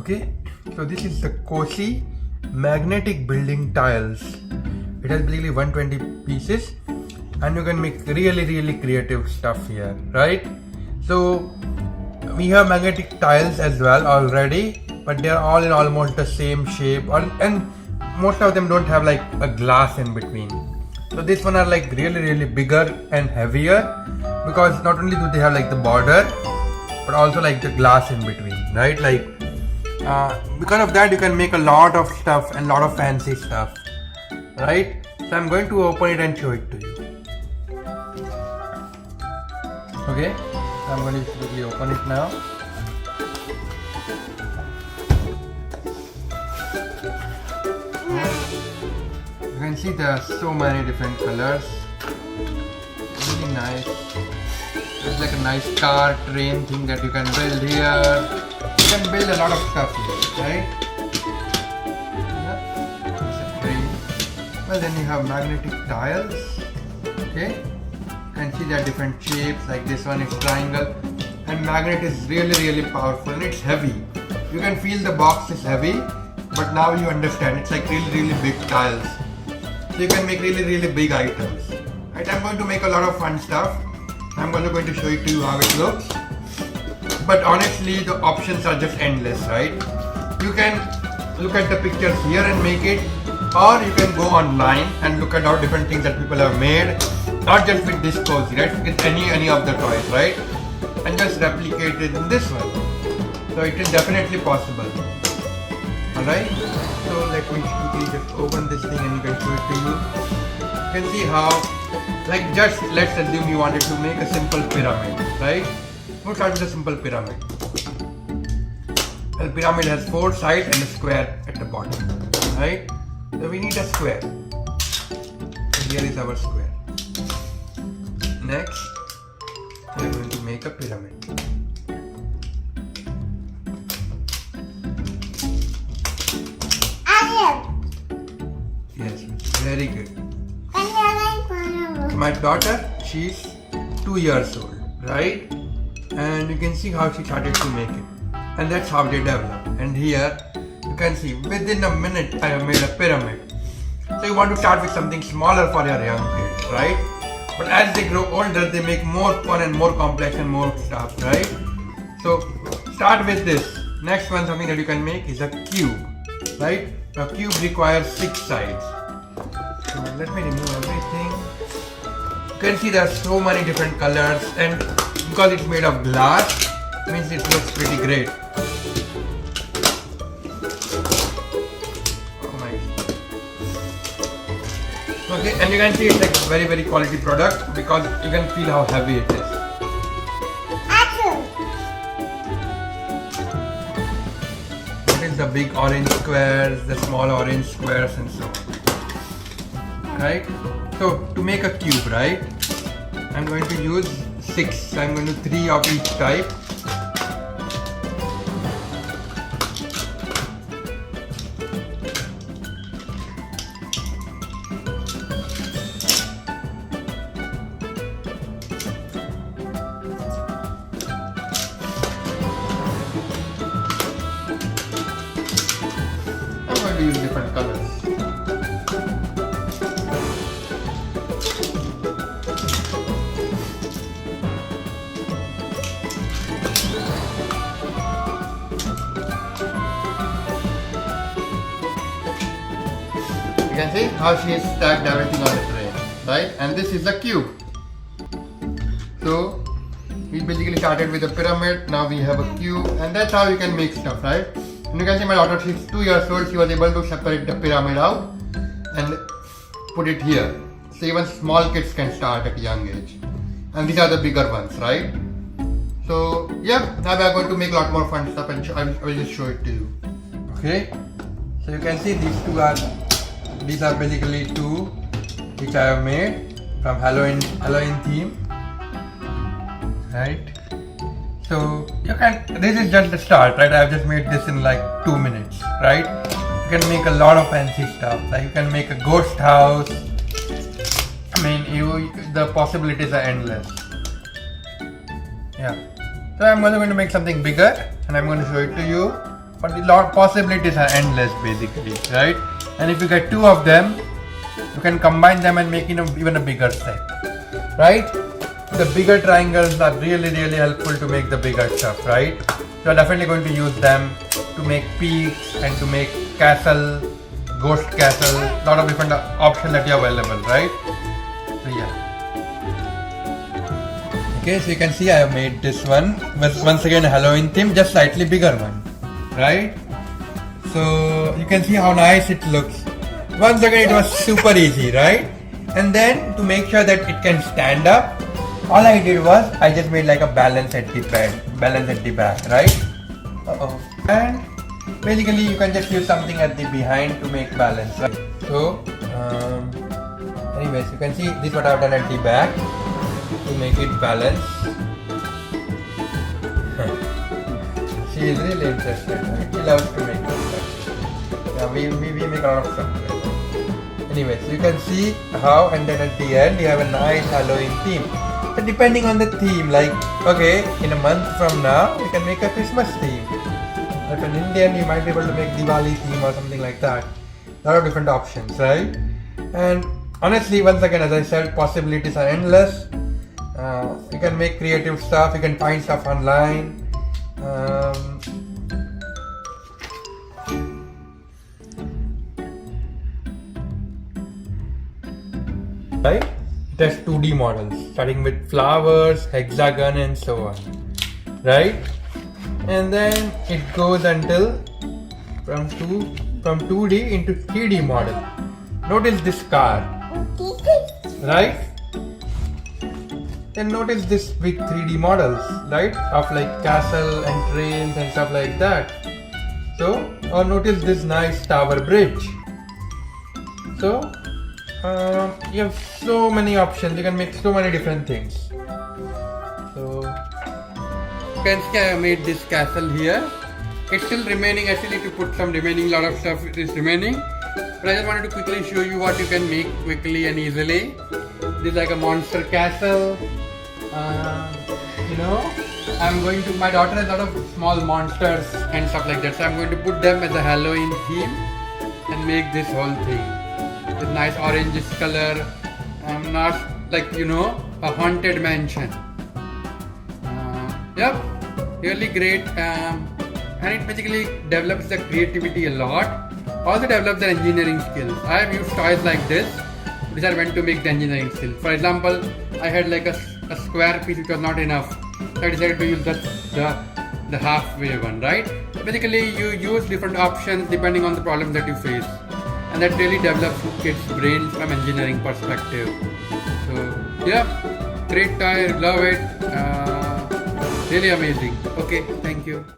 Okay, so this is the Cossy magnetic building tiles. It has basically 120 pieces and you can make really creative stuff here, right? So we have magnetic tiles as well already, but they are all in almost the same shape, and most of them don't have like a glass in between. So this one are like really bigger and heavier, because not only do they have like the border but also like the glass in between, right? Like because of that you can make a lot of stuff and lot of fancy stuff, right? So I'm going to open it and show it to you. Okay, so I'm going to quickly open it now. You can see there are so many different colors. Really nice. It's like a nice car, train thing that you can build here. You can build a lot of stuff here, right? Yeah, it's a train. Well, then you have magnetic tiles. Okay, you can see there are different shapes. Like this one is triangle, and magnet is really powerful and it's heavy. You can feel the box is heavy, but now you understand it's like really big tiles. So you can make really big items. Right? I'm going to make a lot of fun stuff. I'm going to show it to you how it looks. But honestly, the options are just endless, right? You can look at the pictures here and make it, or you can go online and look at all different things that people have made, not just with this Cossy, right? With any of the toys, right? And just replicate it in this one. So it is definitely possible. Alright? So let me quickly just open this thing and you can show it to you. You can see how, like, just let's assume you wanted to make a simple pyramid, right? We'll start with a simple pyramid. The pyramid has 4 sides and a square at the bottom, right? So we need a square. So here is our square. Next, we are going to make a pyramid. Yes, very good. My daughter, she's 2 years old, right? And you can see how she started to make it. And that's how they develop. And here, you can see within a minute I have made a pyramid. So you want to start with something smaller for your young kids, right? But as they grow older, they make more fun and more complex and more stuff, right? So start with this. Next one, something that you can make is a cube, right? A cube requires 6 sides. So let me remove everything. You can see there are so many different colors, and because it's made of glass, means it looks pretty great. Oh my. Okay, and you can see it's like a very quality product because you can feel how heavy it is. It is the big orange squares, the small orange squares, and so on. Right? So to make a cube, right? I'm going to use 6. So I'm going to 3 of each type. I'm going to use different colors. You can see how she has stacked everything on the tray, right? And this is a cube. So we basically started with a pyramid, now we have a cube, and that's how you can make stuff, right? And you can see my daughter, she's 2 years old, she was able to separate the pyramid out and put it here. So even small kids can start at a young age. And these are the bigger ones, right? So yeah, now we are going to make a lot more fun stuff, and I will just show it to you. Okay, so you can see these are basically 2 which I have made from Halloween theme, right? So you can, this is just the start, right? I have just made this in like 2 minutes, right? You can make a lot of fancy stuff, like you can make a ghost house. I mean, the possibilities are endless. Yeah. So I'm going to make something bigger and I'm going to show it to you. but the lot possibilities are endless basically, right? And if you get two of them, you can combine them and make even a bigger set, right? The bigger triangles are really helpful to make the bigger stuff, right? You're definitely going to use them to make peaks and to make castle, ghost castle, lot of different options that you have available, right? So yeah. Okay, so you can see I have made this one with once again a Halloween theme, just slightly bigger one, right? So you can see how nice it looks. Once again it was super easy, right? And then to make sure that it can stand up, all I did was I just made like a balance at the back, right? And basically you can just use something at the behind to make balance, right? So anyways, you can see this is what I've done at the back to make it balance. She is really interested, right? She loves to make stuff. Yeah, we make a lot of stuff together. Anyways, you can see how, and then at the end you have a nice Halloween theme. So depending on the theme, like okay, in a month from now we can make a Christmas theme. If an Indian, you might be able to make Diwali theme or something like that. A lot of different options, right? And honestly, once again, as I said, possibilities are endless. You can make creative stuff, you can find stuff online. Right? It has 2D models, starting with flowers, hexagon and so on. Right? And then it goes until from 2D into 3D model. Notice this car, right? Then notice this big 3D models, right? Of like castle and trains and stuff like that. So, or notice this nice tower bridge. So, you have so many options. You can make so many different things. So, you can see I have made this castle here. It's still remaining. Actually, to put some remaining, lot of stuff is remaining. But I just wanted to quickly show you what you can make quickly and easily. This is like a monster castle. My daughter has a lot of small monsters and stuff like that. So I'm going to put them as a Halloween theme and make this whole thing with nice orangish color. Not like a haunted mansion. Yep, really great. And it basically develops the creativity a lot. Also develops the engineering skills. I have used toys like this which are meant to make the engineering skills. For example, I had like a square piece which was not enough. So I decided to use the halfway one, right? Basically you use different options depending on the problem that you face. And that really develops kids' brains from engineering perspective. So yeah, great toy, love it. Really amazing. Okay, thank you.